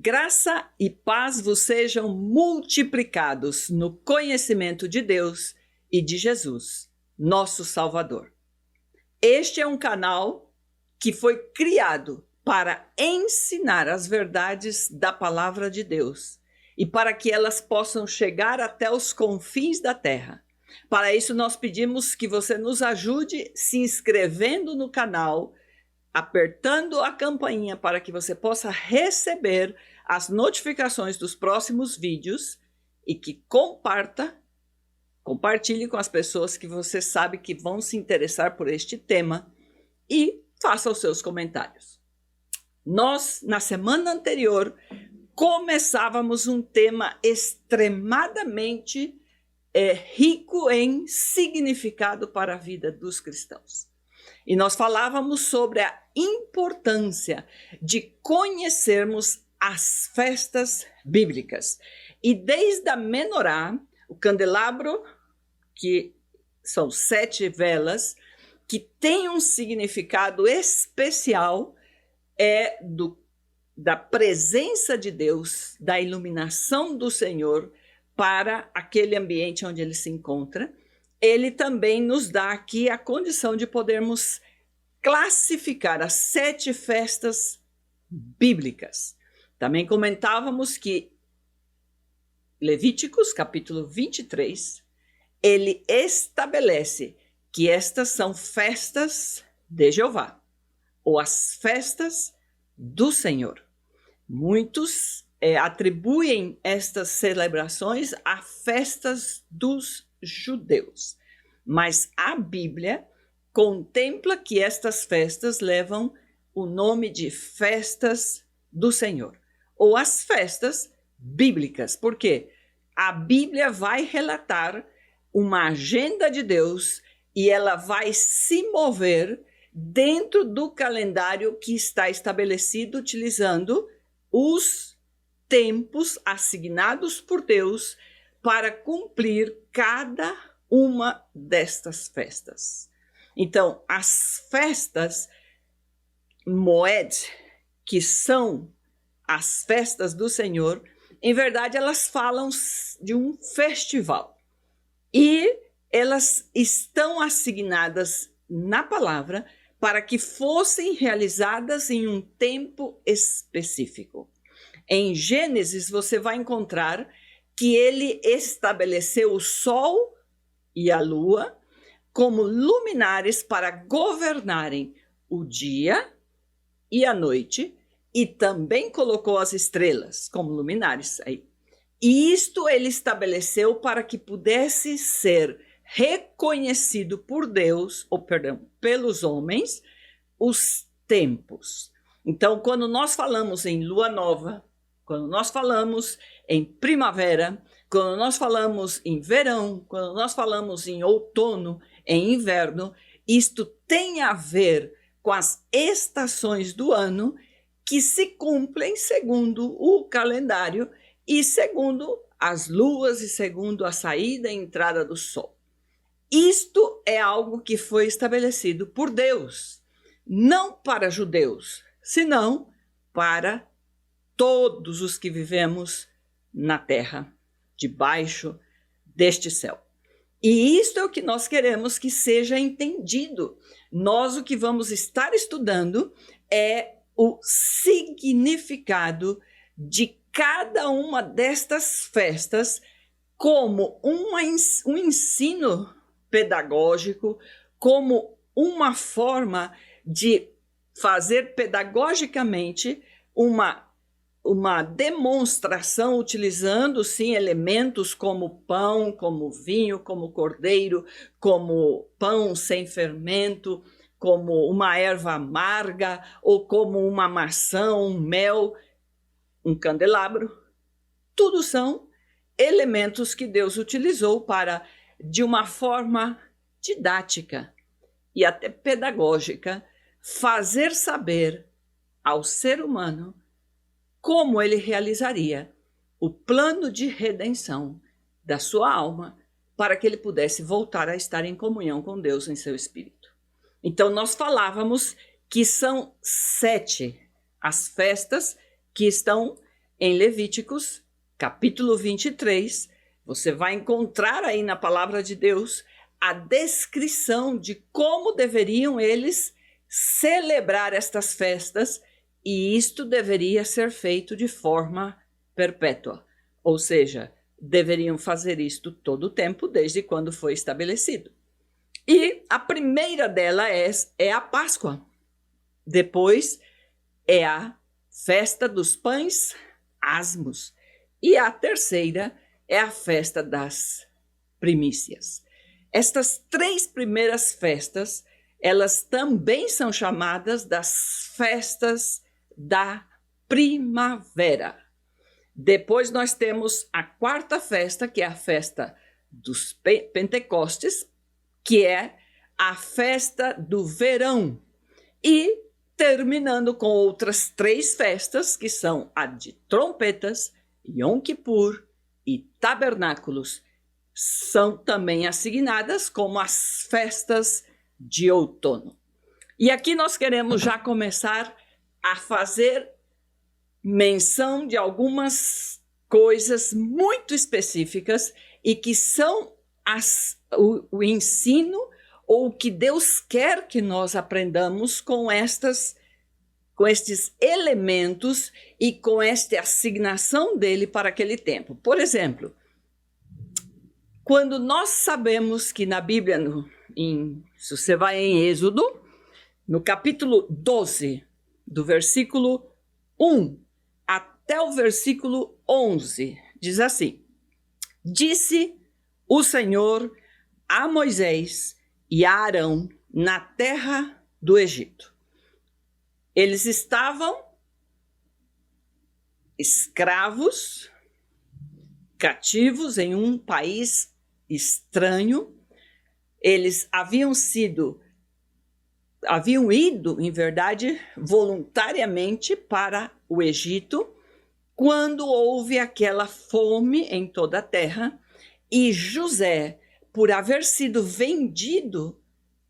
Graça e paz vos sejam multiplicados no conhecimento de Deus e de Jesus, nosso Salvador. Este é um canal que foi criado para ensinar as verdades da palavra de Deus e para que elas possam chegar até os confins da terra. Para isso, nós pedimos que você nos ajude se inscrevendo no canal, apertando a campainha para que você possa receber as notificações dos próximos vídeos e que compartilhe com as pessoas que você sabe que vão se interessar por este tema e faça os seus comentários. Nós, na semana anterior, começávamos um tema extremamente rico em significado para a vida dos cristãos. E nós falávamos sobre a importância de conhecermos as festas bíblicas. E desde a menorá, o candelabro, que são 7 velas, que tem um significado especial, da presença de Deus, da iluminação do Senhor para aquele ambiente onde ele se encontra. Ele também nos dá aqui a condição de podermos classificar as 7 festas bíblicas. Também comentávamos que Levíticos, capítulo 23, ele estabelece que estas são festas de Jeová, ou as festas do Senhor. Muitos atribuem estas celebrações a festas dos judeus, mas a Bíblia contempla que estas festas levam o nome de festas do Senhor, ou as festas bíblicas, porque a Bíblia vai relatar uma agenda de Deus e ela vai se mover dentro do calendário que está estabelecido utilizando os tempos assignados por Deus para cumprir cada uma destas festas. Então, as festas Moed, que são as festas do Senhor, em verdade elas falam de um festival. E elas estão assignadas na palavra para que fossem realizadas em um tempo específico. Em Gênesis, você vai encontrar que ele estabeleceu o sol e a lua como luminares para governarem o dia e a noite, e também colocou as estrelas como luminares aí. E isto ele estabeleceu para que pudesse ser reconhecido por Deus, pelos homens, os tempos. Então, quando nós falamos em lua nova, quando nós falamos em primavera, quando nós falamos em verão, quando nós falamos em outono, em inverno, isto tem a ver com as estações do ano que se cumprem segundo o calendário e segundo as luas e segundo a saída e entrada do sol. Isto é algo que foi estabelecido por Deus, não para judeus, senão para todos os que vivemos na terra, debaixo deste céu. E isto é o que nós queremos que seja entendido. Nós o que vamos estar estudando é o significado de cada uma destas festas como um ensino pedagógico, como uma forma de fazer pedagogicamente uma demonstração utilizando, sim, elementos como pão, como vinho, como cordeiro, como pão sem fermento, como uma erva amarga, ou como uma maçã, um mel, um candelabro. Tudo são elementos que Deus utilizou para, de uma forma didática e até pedagógica, fazer saber ao ser humano como ele realizaria o plano de redenção da sua alma para que ele pudesse voltar a estar em comunhão com Deus em seu espírito. Então, nós falávamos que são 7 as festas que estão em Levíticos, capítulo 23, você vai encontrar aí na palavra de Deus a descrição de como deveriam eles celebrar estas festas, e isto deveria ser feito de forma perpétua, ou seja, deveriam fazer isto todo o tempo, desde quando foi estabelecido. E a primeira dela é a Páscoa. Depois é a festa dos pães asmos. E a terceira é a festa das primícias. Estas três primeiras festas, elas também são chamadas das festas da primavera. Depois nós temos a quarta festa, que é a festa dos Pentecostes, que é a festa do verão. E terminando com outras três festas, que são a de trompetas, Yom Kippur e Tabernáculos, são também assignadas como as festas de outono. E aqui nós queremos já começar a fazer menção de algumas coisas muito específicas e que são o ensino ou o que Deus quer que nós aprendamos com estes elementos e com esta assignação dele para aquele tempo. Por exemplo, quando nós sabemos que na Bíblia, se você vai em Êxodo, no capítulo 12, do versículo 1 até o versículo 11, diz assim: Disse o Senhor a Moisés e a Arão na terra do Egito. Eles estavam escravos, cativos em um país estranho. Eles haviam ido, em verdade, voluntariamente para o Egito, quando houve aquela fome em toda a terra, e José, por haver sido vendido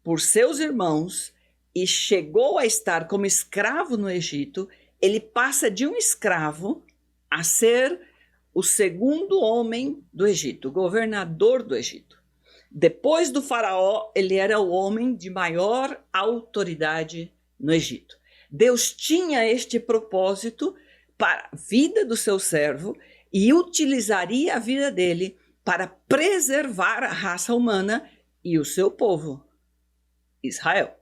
por seus irmãos e chegou a estar como escravo no Egito, ele passa de um escravo a ser o segundo homem do Egito, governador do Egito. Depois do faraó, ele era o homem de maior autoridade no Egito. Deus tinha este propósito para a vida do seu servo e utilizaria a vida dele para preservar a raça humana e o seu povo, Israel.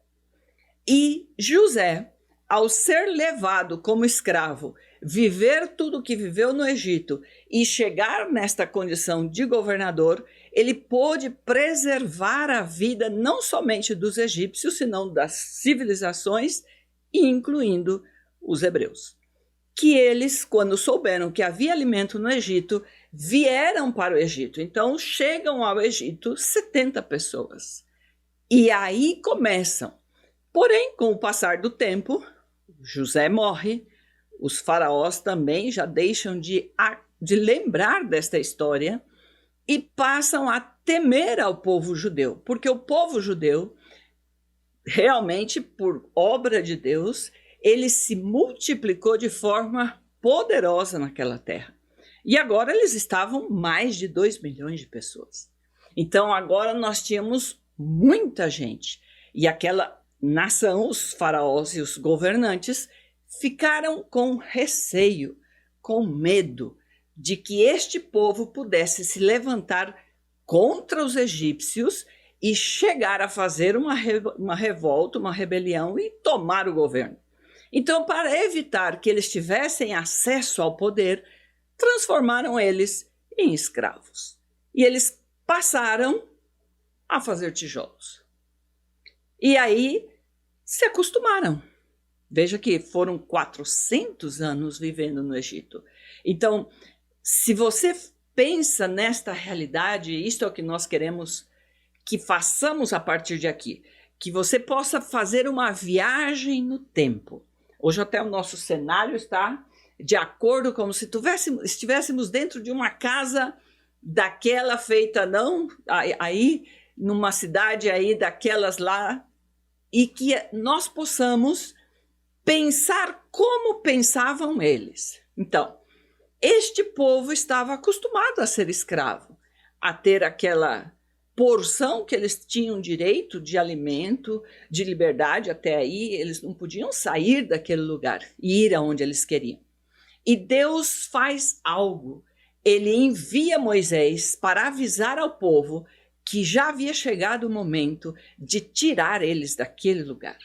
E José, ao ser levado como escravo, viver tudo o que viveu no Egito e chegar nesta condição de governador, ele pôde preservar a vida não somente dos egípcios, senão das civilizações, incluindo os hebreus. Que eles, quando souberam que havia alimento no Egito, vieram para o Egito. Então, chegam ao Egito 70 pessoas. E aí começam. Porém, com o passar do tempo, José morre, os faraós também já deixam de lembrar desta história e passam a temer ao povo judeu, porque o povo judeu, realmente, por obra de Deus, ele se multiplicou de forma poderosa naquela terra. E agora eles estavam mais de 2 milhões de pessoas. Então agora nós tínhamos muita gente. E aquela nação, os faraós e os governantes, ficaram com receio, com medo de que este povo pudesse se levantar contra os egípcios e chegar a fazer uma revolta, uma rebelião e tomar o governo. Então, para evitar que eles tivessem acesso ao poder, transformaram eles em escravos. E eles passaram a fazer tijolos. E aí se acostumaram. Veja que foram 400 anos vivendo no Egito. Então, se você pensa nesta realidade, isto é o que nós queremos que façamos a partir de aqui, que você possa fazer uma viagem no tempo. Hoje até o nosso cenário está de acordo como se estivéssemos dentro de uma casa daquela feita não aí numa cidade aí daquelas lá, e que nós possamos pensar como pensavam eles. Então, este povo estava acostumado a ser escravo, a ter aquela porção que eles tinham direito de alimento, de liberdade. Até aí eles não podiam sair daquele lugar e ir aonde eles queriam. E Deus faz algo. Ele envia Moisés para avisar ao povo que já havia chegado o momento de tirar eles daquele lugar.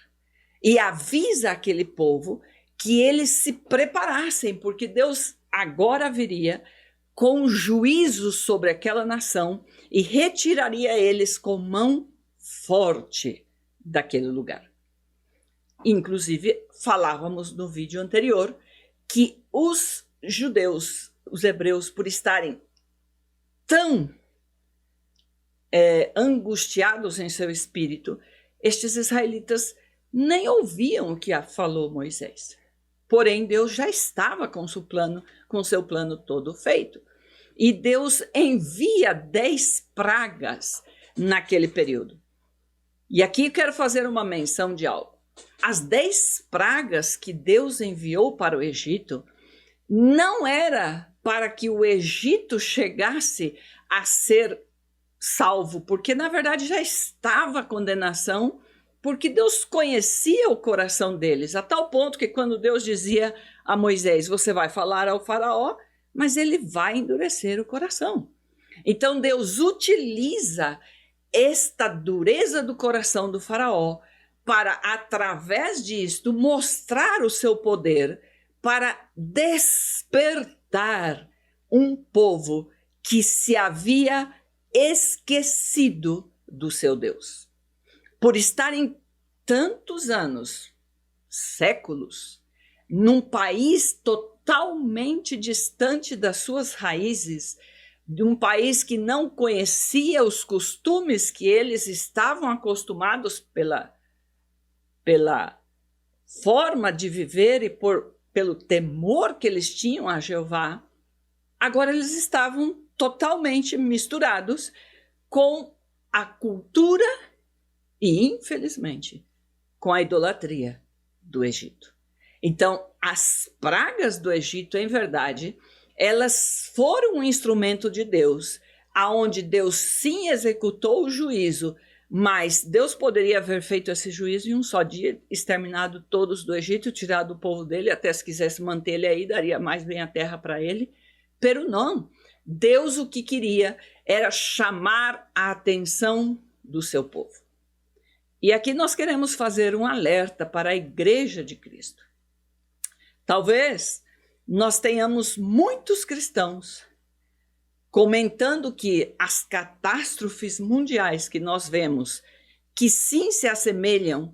E avisa aquele povo que eles se preparassem, porque Deus agora viria com juízo sobre aquela nação e retiraria eles com mão forte daquele lugar. Inclusive, falávamos no vídeo anterior que os judeus, os hebreus, por estarem tão angustiados em seu espírito, estes israelitas nem ouviam o que falou Moisés. Porém, Deus já estava com seu plano todo feito. E Deus envia 10 pragas naquele período. E aqui quero fazer uma menção de algo. As 10 pragas que Deus enviou para o Egito não era para que o Egito chegasse a ser salvo, porque na verdade já estava a condenação, porque Deus conhecia o coração deles, a tal ponto que quando Deus dizia a Moisés, você vai falar ao faraó, mas ele vai endurecer o coração. Então Deus utiliza esta dureza do coração do faraó para, através disto, mostrar o seu poder para despertar um povo que se havia esquecido do seu Deus. Por estarem tantos anos, séculos, num país totalmente distante das suas raízes, de um país que não conhecia os costumes que eles estavam acostumados pela forma de viver e pelo temor que eles tinham a Jeová, agora eles estavam totalmente misturados com a cultura e, infelizmente, com a idolatria do Egito. Então, as pragas do Egito, em verdade, elas foram um instrumento de Deus, aonde Deus sim executou o juízo, mas Deus poderia haver feito esse juízo em um só dia, exterminado todos do Egito, tirado o povo dele, até se quisesse manter ele aí, daria mais bem a terra para ele. Pero não, Deus o que queria era chamar a atenção do seu povo. E aqui nós queremos fazer um alerta para a Igreja de Cristo. Talvez nós tenhamos muitos cristãos comentando que as catástrofes mundiais que nós vemos, que sim se assemelham,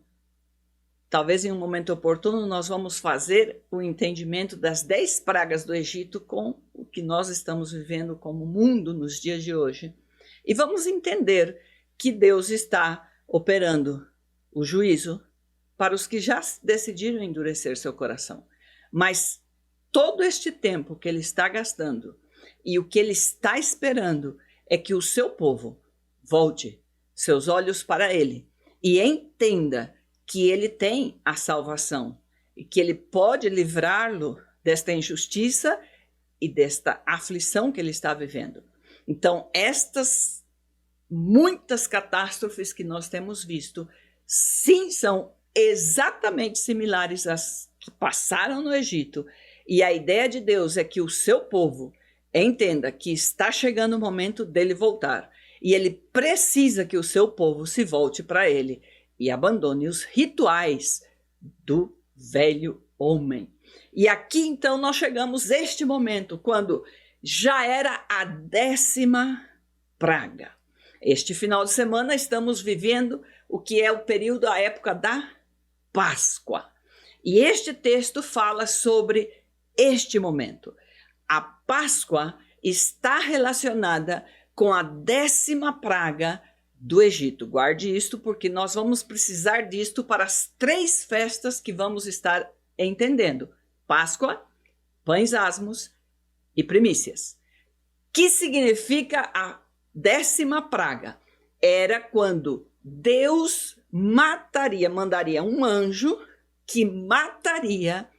talvez em um momento oportuno nós vamos fazer o entendimento das 10 pragas do Egito com o que nós estamos vivendo como mundo nos dias de hoje. E vamos entender que Deus está operando o juízo para os que já decidiram endurecer seu coração. Mas todo este tempo que ele está gastando e o que ele está esperando é que o seu povo volte seus olhos para ele e entenda que ele tem a salvação e que ele pode livrá-lo desta injustiça e desta aflição que ele está vivendo. Então, estas muitas catástrofes que nós temos visto, sim, são exatamente similares às que passaram no Egito. E a ideia de Deus é que o seu povo entenda que está chegando o momento dele voltar. E ele precisa que o seu povo se volte para ele e abandone os rituais do velho homem. E aqui então nós chegamos a este momento, quando já era a 10ª praga. Este final de semana estamos vivendo o que é o período, a época da Páscoa. E este texto fala sobre este momento. A Páscoa está relacionada com a 10ª praga do Egito. Guarde isto, porque nós vamos precisar disto para as 3 festas que vamos estar entendendo: Páscoa, pães asmos e primícias. Que significa a 10ª praga? Era quando Deus mandaria um anjo que mataria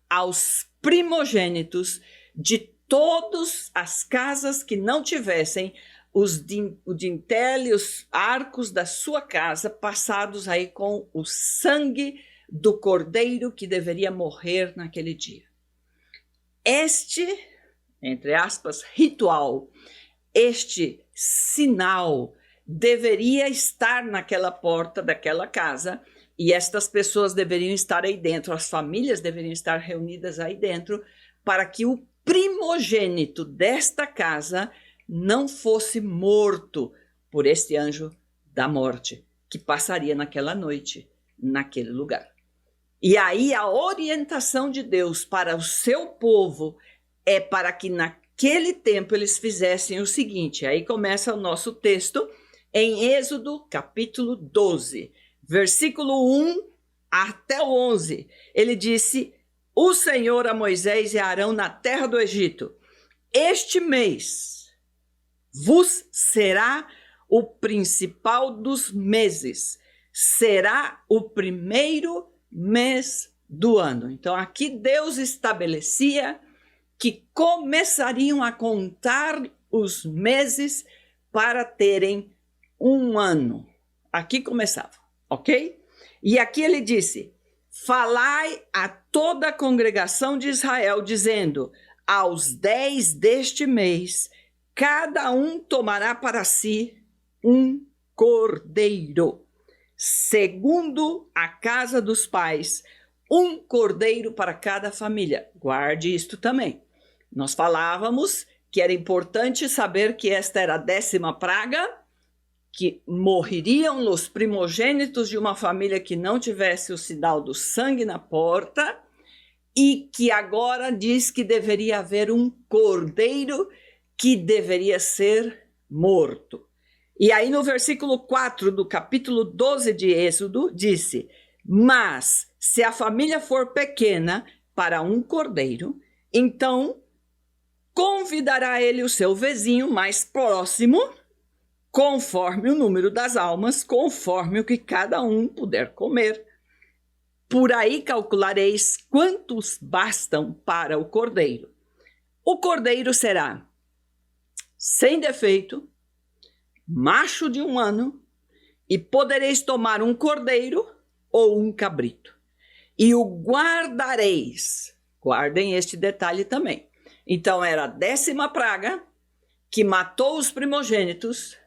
aos primogênitos de todas as casas que não tivessem o dintel e os arcos da sua casa passados aí com o sangue do cordeiro que deveria morrer naquele dia. Este, entre aspas, ritual, este sinal deveria estar naquela porta daquela casa e estas pessoas deveriam estar aí dentro, as famílias deveriam estar reunidas aí dentro para que o primogênito desta casa não fosse morto por este anjo da morte que passaria naquela noite, naquele lugar. E aí a orientação de Deus para o seu povo é para que naquele tempo eles fizessem o seguinte, aí começa o nosso texto em Êxodo capítulo 12, versículo 1 até o 11. Ele disse: o Senhor a Moisés e a Arão na terra do Egito: este mês vos será o principal dos meses, será o primeiro mês do ano. Então aqui Deus estabelecia que começariam a contar os meses para terem um ano. Aqui começava, ok? E aqui ele disse: falai a toda a congregação de Israel, dizendo: aos 10 deste mês, cada um tomará para si um cordeiro, segundo a casa dos pais, um cordeiro para cada família. Guarde isto também. Nós falávamos que era importante saber que esta era a 10ª praga, que morreriam os primogênitos de uma família que não tivesse o sinal do sangue na porta, e que agora diz que deveria haver um cordeiro que deveria ser morto. E aí no versículo 4 do capítulo 12 de Êxodo disse: mas se a família for pequena para um cordeiro, então convidará ele o seu vizinho mais próximo, conforme o número das almas, conforme o que cada um puder comer. Por aí calculareis quantos bastam para o cordeiro. O cordeiro será sem defeito, macho de 1 ano, e podereis tomar um cordeiro ou um cabrito. E o guardareis. Guardem este detalhe também. Então era a 10ª praga que matou os primogênitos.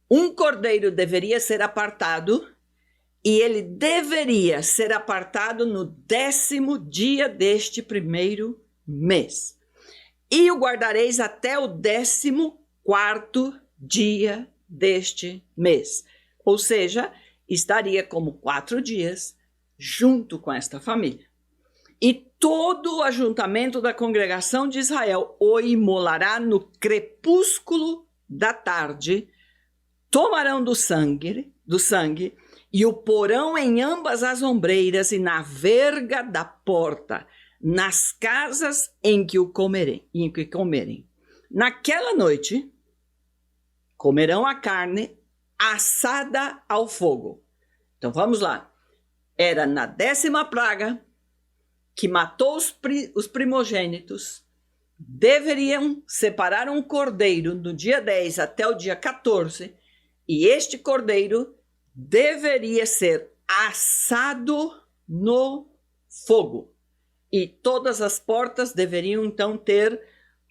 Um cordeiro deveria ser apartado e ele deveria ser apartado no 10º dia deste primeiro mês. E o guardareis até o 14º dia deste mês. Ou seja, estaria como 4 dias junto com esta família. E todo o ajuntamento da congregação de Israel o imolará no crepúsculo da tarde, tomarão do sangue e o porão em ambas as ombreiras e na verga da porta, nas casas em que comerem. Naquela noite, comerão a carne assada ao fogo. Então vamos lá. Era na 10ª praga que matou os primogênitos, deveriam separar um cordeiro do dia 10 até o dia 14, e este cordeiro deveria ser assado no fogo. E todas as portas deveriam então ter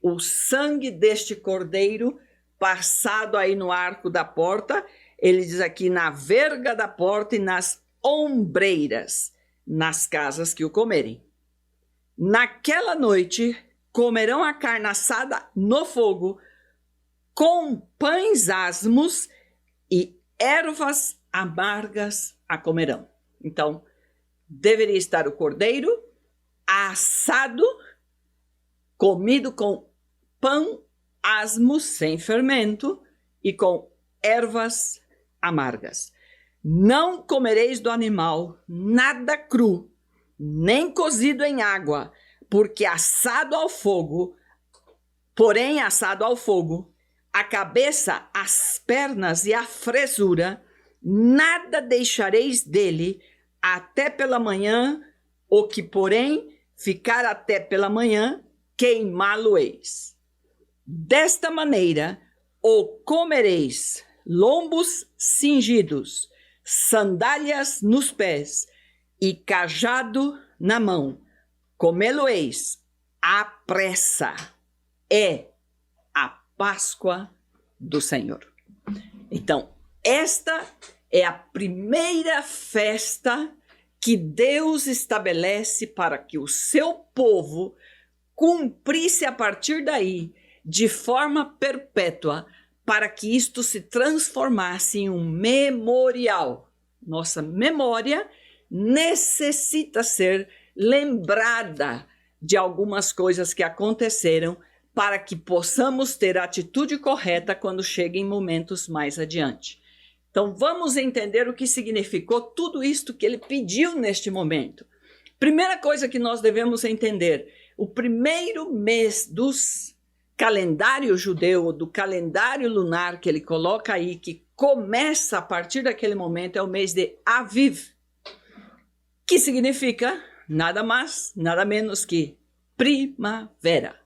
o sangue deste cordeiro passado aí no arco da porta. Ele diz aqui na verga da porta e nas ombreiras, nas casas que o comerem. Naquela noite comerão a carne assada no fogo, com pães asmos e ervas amargas a comerão. Então, deveria estar o cordeiro assado, comido com pão asmo sem fermento e com ervas amargas. Não comereis do animal nada cru, nem cozido em água, porque assado ao fogo, a cabeça, as pernas e a fresura, nada deixareis dele até pela manhã, o que, porém, ficar até pela manhã queimá-lo-eis. Desta maneira o comereis, lombos cingidos, sandálias nos pés e cajado na mão. Comê-lo-eis à pressa. É a Páscoa do Senhor. Então, esta é a primeira festa que Deus estabelece para que o seu povo cumprisse a partir daí, de forma perpétua, para que isto se transformasse em um memorial. Nossa memória necessita ser lembrada de algumas coisas que aconteceram para que possamos ter a atitude correta quando cheguem momentos mais adiante. Então, vamos entender o que significou tudo isto que ele pediu neste momento. Primeira coisa que nós devemos entender, o primeiro mês dos calendário judeu, do calendário lunar que ele coloca aí, que começa a partir daquele momento, é o mês de Aviv, que significa nada mais, nada menos que primavera.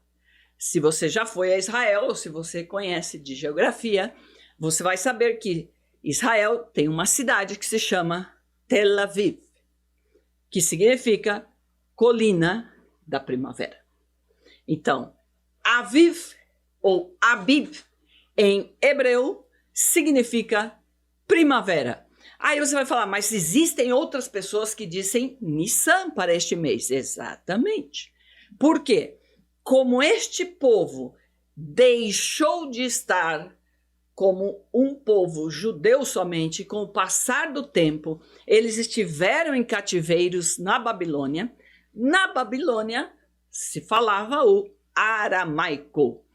Se você já foi a Israel, ou se você conhece de geografia, você vai saber que Israel tem uma cidade que se chama Tel Aviv, que significa colina da primavera. Então, Aviv ou Abib em hebreu significa primavera. Aí você vai falar, mas existem outras pessoas que dizem Nissan para este mês. Exatamente. Por quê? Como este povo deixou de estar como um povo judeu somente, com o passar do tempo, eles estiveram em cativeiros na Babilônia. Na Babilônia se falava o aramaico.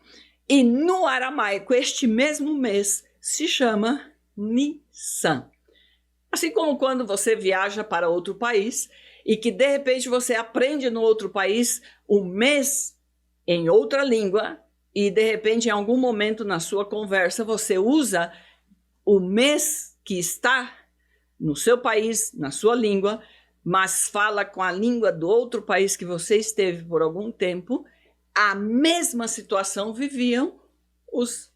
E no aramaico, este mesmo mês se chama Nissan. Assim como quando você viaja para outro país e que de repente você aprende no outro país o mês em outra língua e de repente em algum momento na sua conversa você usa o mês que está no seu país, na sua língua, mas fala com a língua do outro país que você esteve por algum tempo, a mesma situação viviam os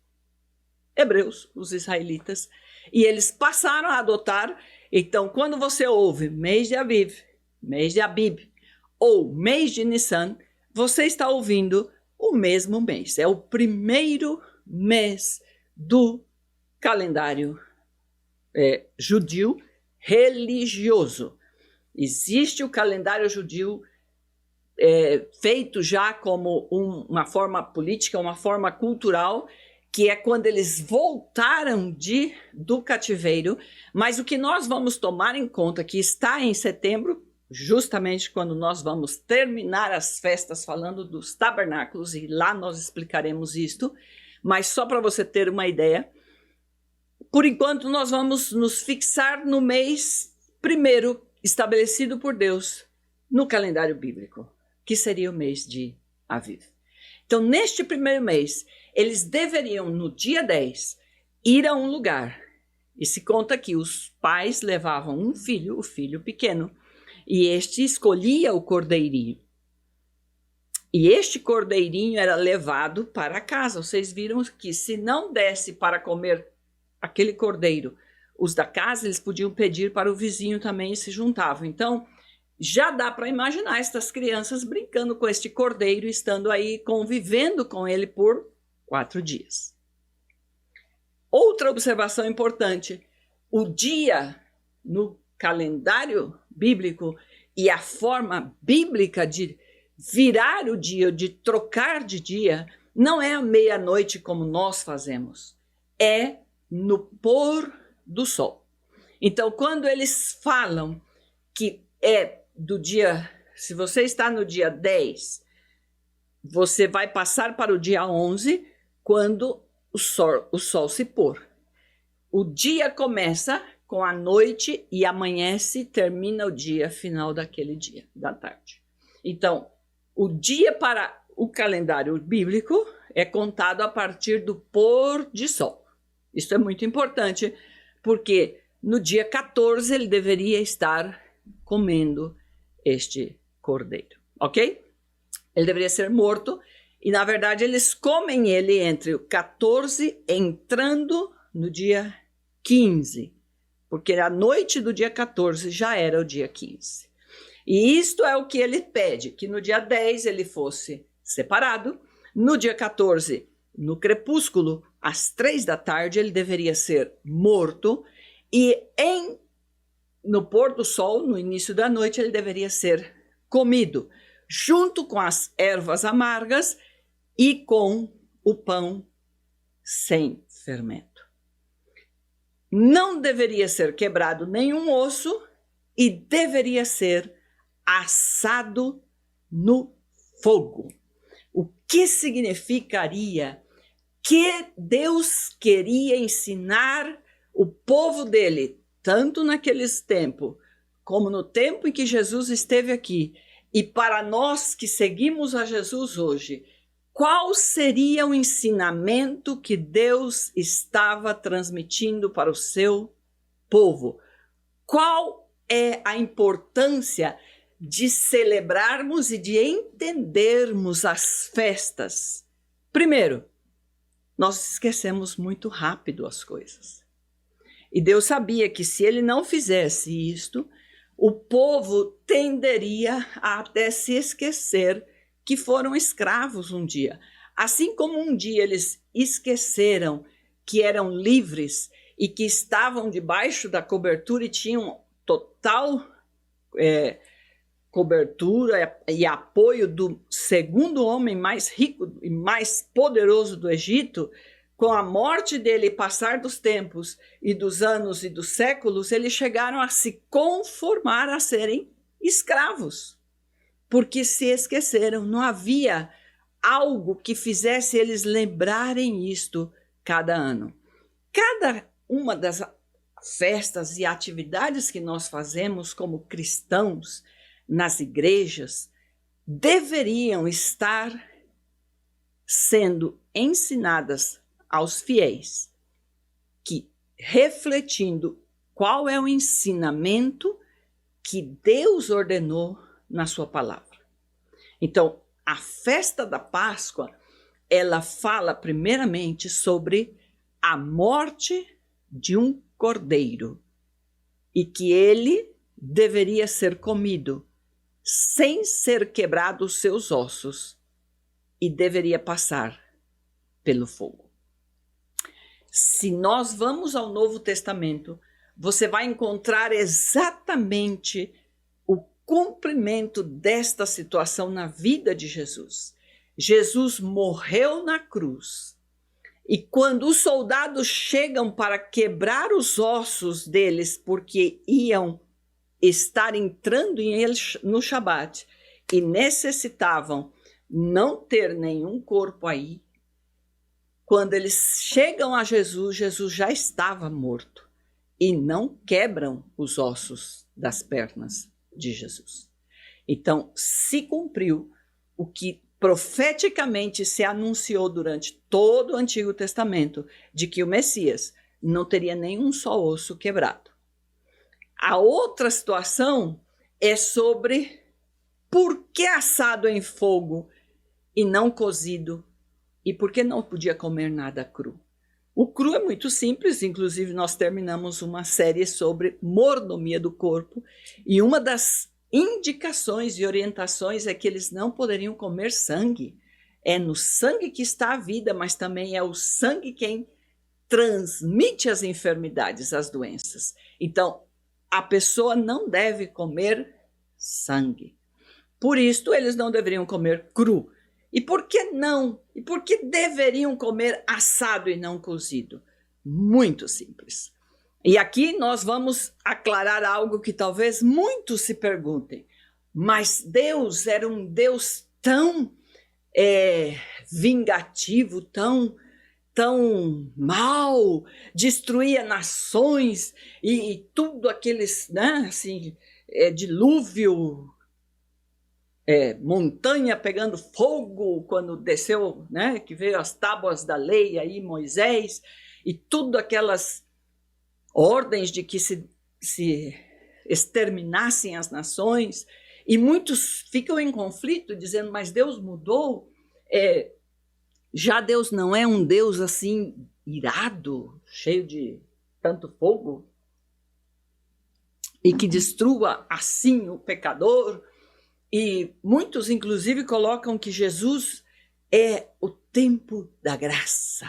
hebreus, os israelitas, e eles passaram a adotar. Então, quando você ouve mês de Aviv, mês de Abib ou mês de Nissan, você está ouvindo o mesmo mês. É o primeiro mês do calendário judeu religioso. Existe o calendário judeu feito já como uma forma política, uma forma cultural, que é quando eles voltaram do cativeiro, mas o que nós vamos tomar em conta que está em setembro, justamente quando nós vamos terminar as festas falando dos tabernáculos, e lá nós explicaremos isto, mas só para você ter uma ideia, por enquanto nós vamos nos fixar no mês primeiro estabelecido por Deus no calendário bíblico, que seria o mês de Aviv. Então, neste primeiro mês, eles deveriam, no dia 10, ir a um lugar. E se conta que os pais levavam um filho, o filho pequeno, e este escolhia o cordeirinho. E este cordeirinho era levado para casa. Vocês viram que se não desse para comer aquele cordeiro, os da casa, eles podiam pedir para o vizinho também e se juntavam. Então, já dá para imaginar estas crianças brincando com este cordeiro, estando aí convivendo com ele por 4 dias. Outra observação importante, o dia no calendário bíblico e a forma bíblica de virar o dia, de trocar de dia, não é à meia-noite como nós fazemos, é no pôr do sol. Então, quando eles falam que é do dia, se você está no dia 10, você vai passar para o dia 11, quando o sol se pôr. O dia começa com a noite e amanhece, termina o dia final daquele dia, da tarde. Então, o dia para o calendário bíblico é contado a partir do pôr de sol. Isso é muito importante, porque no dia 14 ele deveria estar comendo este cordeiro, ok? Ele deveria ser morto. E, na verdade, eles comem ele entre o 14, entrando no dia 15. Porque a noite do dia 14 já era o dia 15. E isto é o que ele pede, que no dia 10 ele fosse separado. No dia 14, no crepúsculo, às 3 da tarde, ele deveria ser morto. E no pôr do sol, no início da noite, ele deveria ser comido, junto com as ervas amargas e com o pão sem fermento. Não deveria ser quebrado nenhum osso e deveria ser assado no fogo. O que significaria que Deus queria ensinar o povo dele, tanto naqueles tempos, como no tempo em que Jesus esteve aqui, e para nós que seguimos a Jesus hoje, qual seria o ensinamento que Deus estava transmitindo para o seu povo? Qual é a importância de celebrarmos e de entendermos as festas? Primeiro, nós esquecemos muito rápido as coisas. E Deus sabia que se ele não fizesse isto, o povo tenderia a até se esquecer que foram escravos um dia. Assim como um dia eles esqueceram que eram livres e que estavam debaixo da cobertura e tinham total cobertura e apoio do segundo homem mais rico e mais poderoso do Egito, com a morte dele e passar dos tempos e dos anos e dos séculos, eles chegaram a se conformar a serem escravos, porque se esqueceram, não havia algo que fizesse eles lembrarem isto cada ano. Cada uma das festas e atividades que nós fazemos como cristãos nas igrejas deveriam estar sendo ensinadas aos fiéis, que refletindo qual é o ensinamento que Deus ordenou na sua palavra. Então, a festa da Páscoa, ela fala primeiramente sobre a morte de um cordeiro e que ele deveria ser comido sem ser quebrado os seus ossos e deveria passar pelo fogo. Se nós vamos ao Novo Testamento, você vai encontrar exatamente o cumprimento desta situação na vida de Jesus. Jesus morreu na cruz. E quando os soldados chegam para quebrar os ossos deles, porque iam estar entrando no Shabat e necessitavam não ter nenhum corpo aí, quando eles chegam a Jesus, Jesus já estava morto e não quebram os ossos das pernas de Jesus. Então, se cumpriu o que profeticamente se anunciou durante todo o Antigo Testamento, de que o Messias não teria nenhum só osso quebrado. A outra situação é sobre por que assado em fogo e não cozido, e por que não podia comer nada cru. O cru é muito simples, inclusive nós terminamos uma série sobre mordomia do corpo, e uma das indicações e orientações é que eles não poderiam comer sangue. É no sangue que está a vida, mas também é o sangue quem transmite as enfermidades, as doenças. Então, a pessoa não deve comer sangue. Por isso, eles não deveriam comer cru. E por que não? E por que deveriam comer assado e não cozido? Muito simples. E aqui nós vamos aclarar algo que talvez muitos se perguntem. Mas Deus era um Deus tão vingativo, tão mau, destruía nações e tudo aqueles, né, assim, dilúvio, montanha pegando fogo quando desceu, né, que veio as tábuas da lei aí, Moisés, e tudo aquelas ordens de que se exterminassem as nações, E muitos ficam em conflito, dizendo, mas Deus mudou? Já Deus não é um Deus assim, irado, cheio de tanto fogo, e que destrua assim o pecador? E muitos, inclusive, colocam que Jesus é o tempo da graça.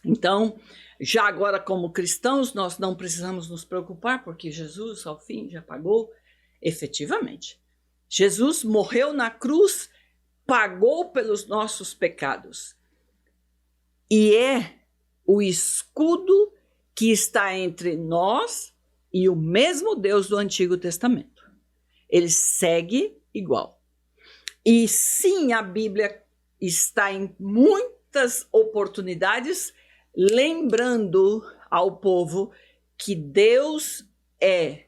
Então, já agora, como cristãos, nós não precisamos nos preocupar, porque Jesus, ao fim, já pagou efetivamente. Jesus morreu na cruz, pagou pelos nossos pecados. E é o escudo que está entre nós e o mesmo Deus do Antigo Testamento. Ele segue igual. E sim, a Bíblia está em muitas oportunidades lembrando ao povo que Deus é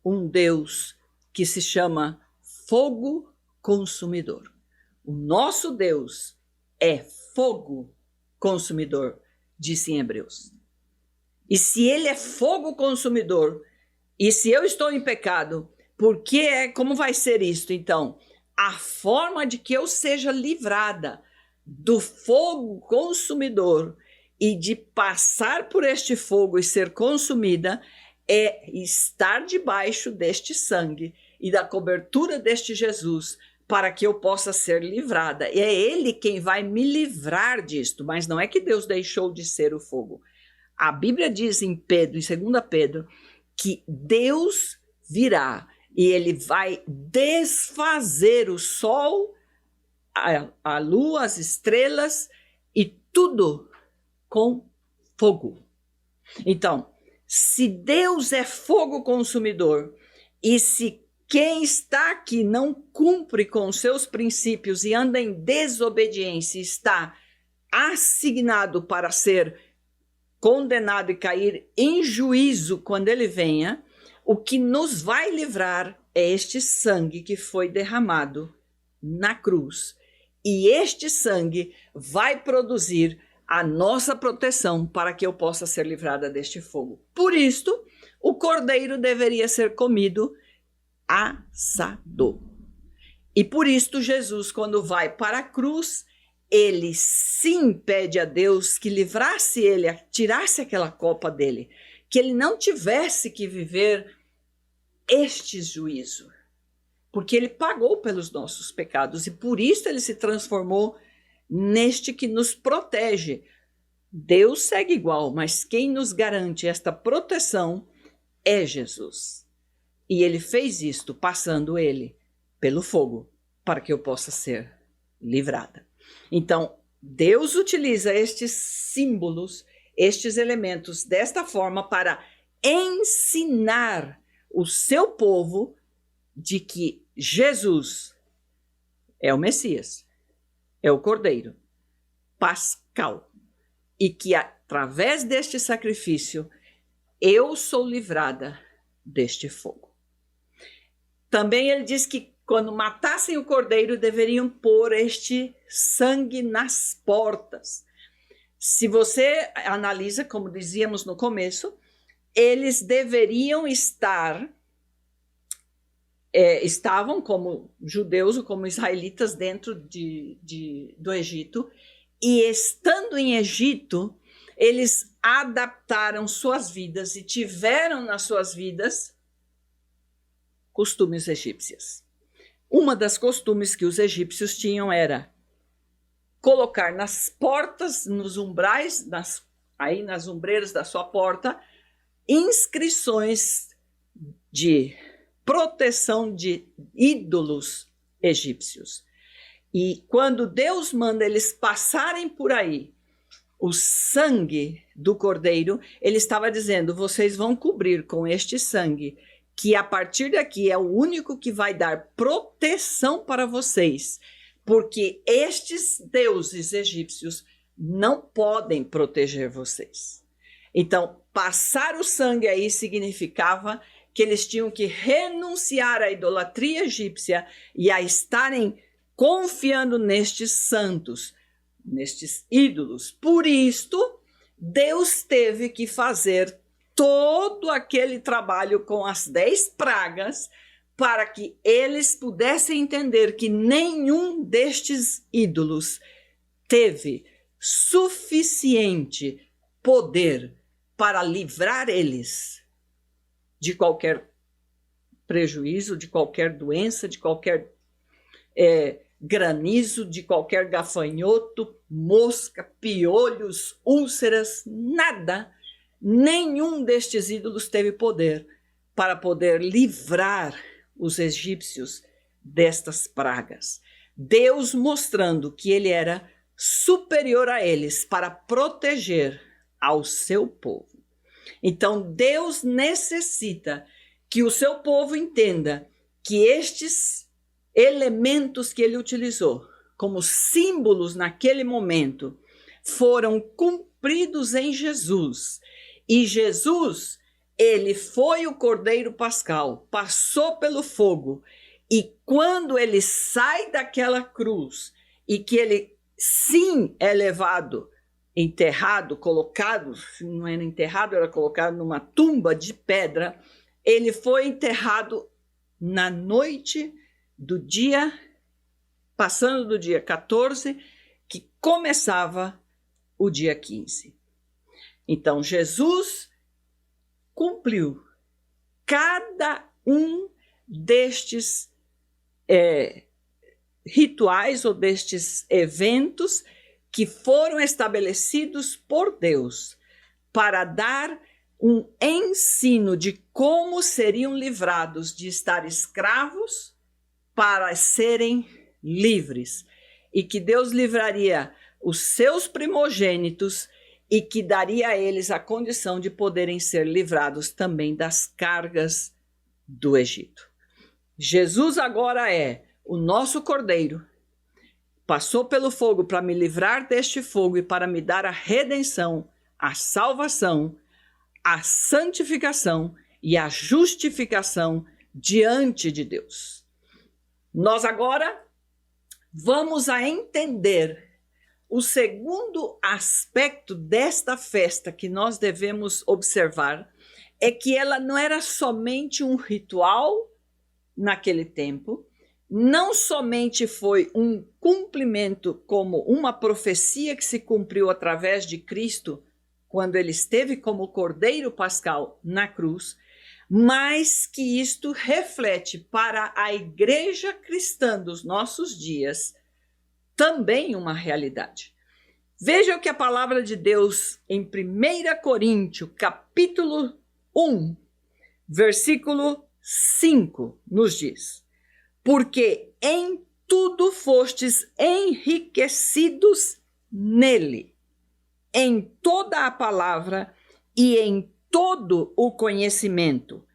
um Deus que se chama fogo consumidor. O nosso Deus é fogo consumidor, disse em Hebreus. E se ele é fogo consumidor, e se eu estou em pecado, como vai ser isto? Então, a forma de que eu seja livrada do fogo consumidor e de passar por este fogo e ser consumida é estar debaixo deste sangue e da cobertura deste Jesus, para que eu possa ser livrada. E é Ele quem vai me livrar disto, mas não é que Deus deixou de ser o fogo. A Bíblia diz em 2 Pedro, que Deus virá e Ele vai desfazer o sol, a lua, as estrelas e tudo com fogo. Então, se Deus é fogo consumidor e se quem está aqui não cumpre com seus princípios e anda em desobediência, está assignado para ser condenado e cair em juízo quando ele venha, o que nos vai livrar é este sangue que foi derramado na cruz. E este sangue vai produzir a nossa proteção para que eu possa ser livrada deste fogo. Por isto, o cordeiro deveria ser comido assado. E por isto, Jesus, quando vai para a cruz, ele sim pede a Deus que livrasse ele, tirasse aquela copa dele, que ele não tivesse que viver este juízo, porque ele pagou pelos nossos pecados e por isso ele se transformou neste que nos protege. Deus segue igual, mas quem nos garante esta proteção é Jesus. E ele fez isto passando ele pelo fogo para que eu possa ser livrada. Então, Deus utiliza estes símbolos, estes elementos desta forma para ensinar o seu povo de que Jesus é o Messias, é o Cordeiro Pascal, e que através deste sacrifício eu sou livrada deste fogo. Também ele diz que quando matassem o cordeiro, deveriam pôr este sangue nas portas. Se você analisa, como dizíamos no começo, eles deveriam estavam como judeus ou como israelitas dentro do Egito, e estando em Egito, eles adaptaram suas vidas e tiveram nas suas vidas costumes egípcios. Uma das costumes que os egípcios tinham era colocar nas portas, nos umbrais, nas ombreiras da sua porta, inscrições de proteção de ídolos egípcios. E quando Deus manda eles passarem por aí o sangue do cordeiro, ele estava dizendo, vocês vão cobrir com este sangue, que a partir daqui é o único que vai dar proteção para vocês, porque estes deuses egípcios não podem proteger vocês. Então, passar o sangue aí significava que eles tinham que renunciar à idolatria egípcia e a estarem confiando nestes santos, nestes ídolos. Por isto, Deus teve que fazer todo aquele trabalho com as 10 pragas para que eles pudessem entender que nenhum destes ídolos teve suficiente poder para livrar eles de qualquer prejuízo, de qualquer doença, de qualquer granizo, de qualquer gafanhoto, mosca, piolhos, úlceras, nada. Nenhum destes ídolos teve poder para poder livrar os egípcios destas pragas. Deus mostrando que ele era superior a eles para proteger ao seu povo. Então Deus necessita que o seu povo entenda que estes elementos que ele utilizou como símbolos naquele momento foram cumpridos em Jesus. E Jesus, ele foi o Cordeiro Pascal, passou pelo fogo, e quando ele sai daquela cruz e que ele sim é levado, enterrado, colocado, não era enterrado, era colocado numa tumba de pedra, ele foi enterrado na noite do dia, passando do dia 14, que começava o dia 15. Então, Jesus cumpriu cada um destes rituais ou destes eventos que foram estabelecidos por Deus para dar um ensino de como seriam livrados de estar escravos para serem livres, e que Deus livraria os seus primogênitos e que daria a eles a condição de poderem ser livrados também das cargas do Egito. Jesus agora é o nosso Cordeiro, passou pelo fogo para me livrar deste fogo e para me dar a redenção, a salvação, a santificação e a justificação diante de Deus. Nós agora vamos a entender o segundo aspecto desta festa que nós devemos observar, é que ela não era somente um ritual naquele tempo, não somente foi um cumprimento como uma profecia que se cumpriu através de Cristo, quando ele esteve como Cordeiro Pascal na cruz, mas que isto reflete para a igreja cristã dos nossos dias também uma realidade. Veja o que a palavra de Deus em 1 Coríntios, capítulo 1, versículo 5, nos diz: porque em tudo fostes enriquecidos nele, em toda a palavra e em todo o conhecimento,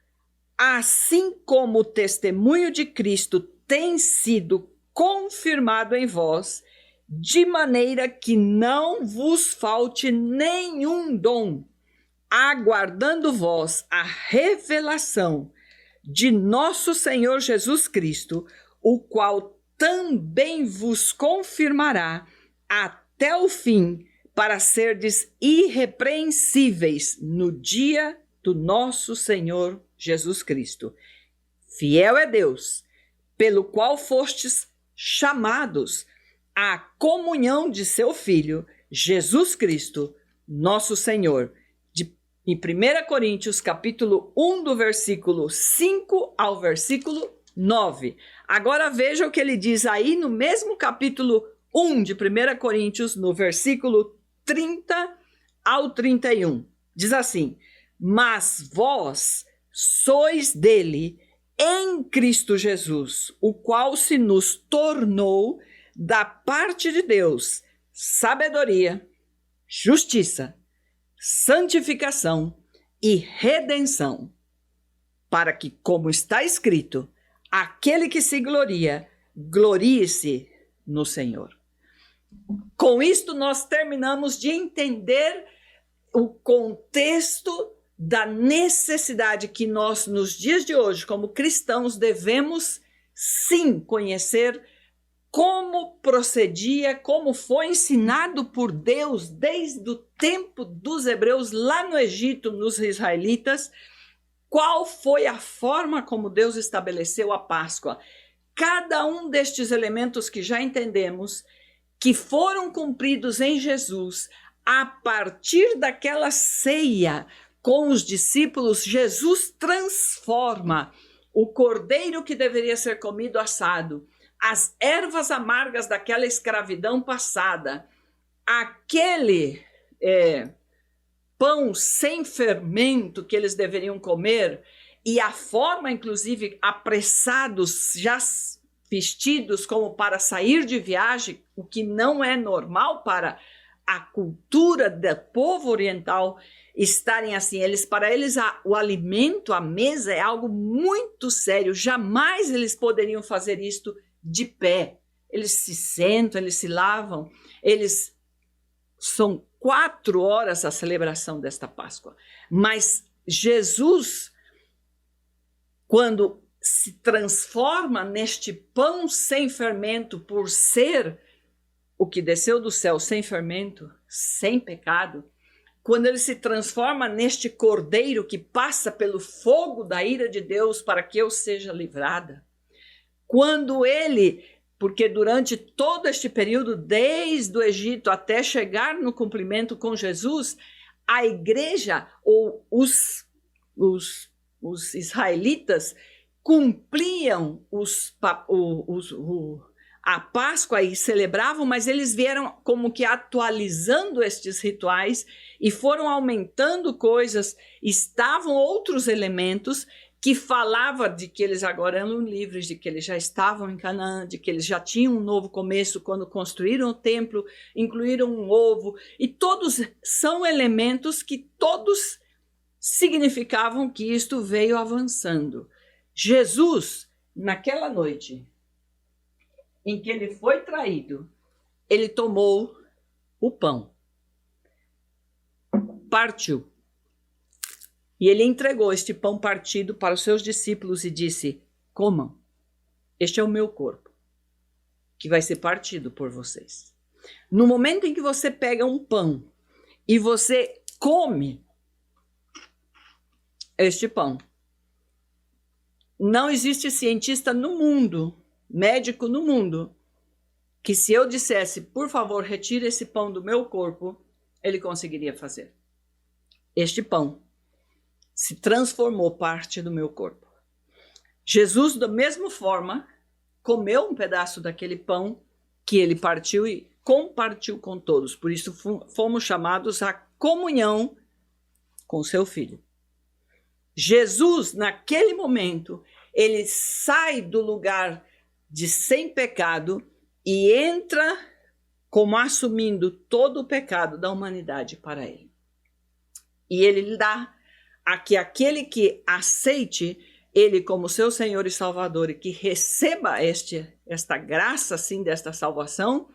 assim como o testemunho de Cristo tem sido confirmado em vós, de maneira que não vos falte nenhum dom, aguardando vós a revelação de nosso Senhor Jesus Cristo, o qual também vos confirmará até o fim, para serdes irrepreensíveis no dia do nosso Senhor Jesus Cristo. Fiel é Deus, pelo qual fostes chamados à comunhão de seu Filho, Jesus Cristo, nosso Senhor. Em 1 Coríntios, capítulo 1, do versículo 5 ao versículo 9. Agora veja o que ele diz aí no mesmo capítulo 1 de 1 Coríntios, no versículo 30 ao 31. Diz assim: mas vós sois dele em Cristo Jesus, o qual se nos tornou da parte de Deus sabedoria, justiça, santificação e redenção, para que, como está escrito, aquele que se gloria, glorie-se no Senhor. Com isto, nós terminamos de entender o contexto da necessidade que nós, nos dias de hoje, como cristãos, devemos sim conhecer como procedia, como foi ensinado por Deus desde o tempo dos hebreus lá no Egito, nos israelitas, Qual foi a forma como Deus estabeleceu a Páscoa? Cada um destes elementos que já entendemos, que foram cumpridos em Jesus, a partir daquela ceia com os discípulos, Jesus transforma o cordeiro que deveria ser comido assado, as ervas amargas daquela escravidão passada, aquele pão sem fermento que eles deveriam comer, e a forma, inclusive, apressados, já vestidos como para sair de viagem, o que não é normal para a cultura do povo oriental estarem assim. Para eles, o alimento, a mesa é algo muito sério. Jamais eles poderiam fazer isto de pé. Eles se sentam, eles se lavam, são 4 horas a celebração desta Páscoa. Mas Jesus, quando se transforma neste pão sem fermento, por ser o que desceu do céu sem fermento, sem pecado, quando ele se transforma neste cordeiro que passa pelo fogo da ira de Deus para que eu seja livrada, quando ele, porque durante todo este período, desde o Egito até chegar no cumprimento com Jesus, a igreja ou os israelitas cumpriam a Páscoa e celebravam, mas eles vieram como que atualizando estes rituais e foram aumentando coisas. Estavam outros elementos que falavam de que eles agora eram livres, de que eles já estavam em Canaã, de que eles já tinham um novo começo quando construíram o templo, incluíram um ovo, e todos são elementos que todos significavam que isto veio avançando. Jesus, naquela noite em que ele foi traído, ele tomou o pão, partiu, e ele entregou este pão partido para os seus discípulos e disse: comam, este é o meu corpo, que vai ser partido por vocês. No momento em que você pega um pão e você come este pão, não existe cientista no mundo, médico no mundo, que se eu dissesse, por favor, retire esse pão do meu corpo, ele conseguiria fazer. Este pão se transformou parte do meu corpo. Jesus, da mesma forma, comeu um pedaço daquele pão que ele partiu e compartiu com todos. Por isso fomos chamados à comunhão com seu filho. Jesus, naquele momento, ele sai do lugar de sem pecado e entra como assumindo todo o pecado da humanidade para ele. E ele dá a que aquele que aceite ele como seu Senhor e Salvador e que receba esta graça, assim, desta salvação,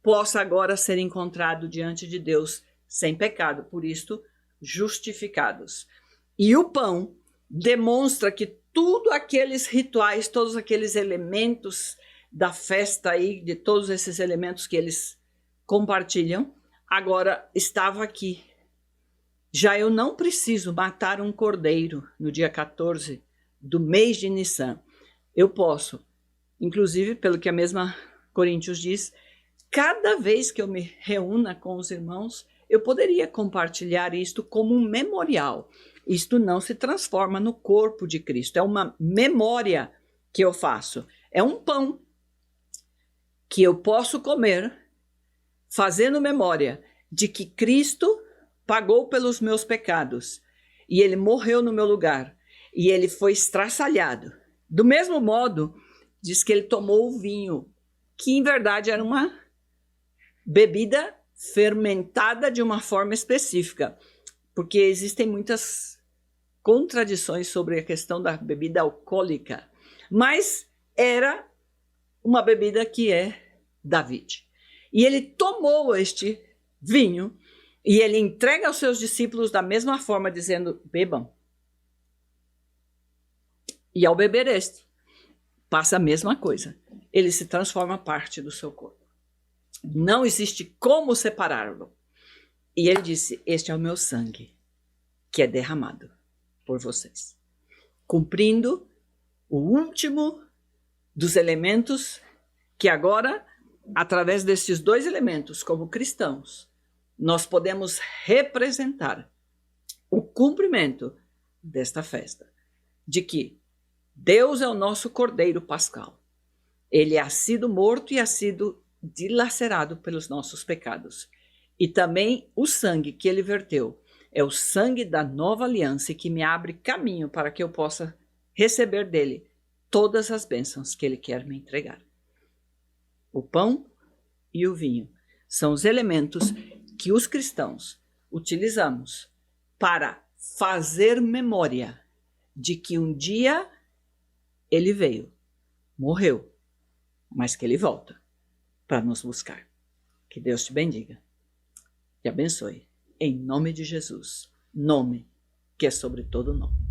possa agora ser encontrado diante de Deus sem pecado, por isto justificados. E o pão demonstra que tudo aqueles rituais, todos aqueles elementos da festa aí, de todos esses elementos que eles compartilham, agora estava aqui. Já eu não preciso matar um cordeiro no dia 14 do mês de Nissan. Eu posso, inclusive, pelo que a mesma Coríntios diz, cada vez que eu me reúna com os irmãos, eu poderia compartilhar isto como um memorial. Isto não se transforma no corpo de Cristo, é uma memória que eu faço. É um pão que eu posso comer, fazendo memória de que Cristo pagou pelos meus pecados e ele morreu no meu lugar e ele foi estraçalhado. Do mesmo modo, diz que ele tomou o vinho, que em verdade era uma bebida fermentada de uma forma específica, porque existem muitas contradições sobre a questão da bebida alcoólica, mas era uma bebida que é David. E ele tomou este vinho e ele entrega aos seus discípulos da mesma forma, dizendo: bebam. E ao beber este, passa a mesma coisa. Ele se transforma parte do seu corpo. Não existe como separá-lo. E ele disse: este é o meu sangue, que é derramado por vocês. cumprindo o último dos elementos que agora, através desses dois elementos, como cristãos, nós podemos representar o cumprimento desta festa, de que Deus é o nosso Cordeiro Pascal. Ele ha sido morto e ha sido dilacerado pelos nossos pecados. E também o sangue que ele verteu é o sangue da nova aliança e que me abre caminho para que eu possa receber dele todas as bênçãos que ele quer me entregar. O pão e o vinho são os elementos que os cristãos utilizamos para fazer memória de que um dia ele veio, morreu, mas que ele volta para nos buscar. Que Deus te bendiga, te abençoe, em nome de Jesus, nome que é sobre todo nome.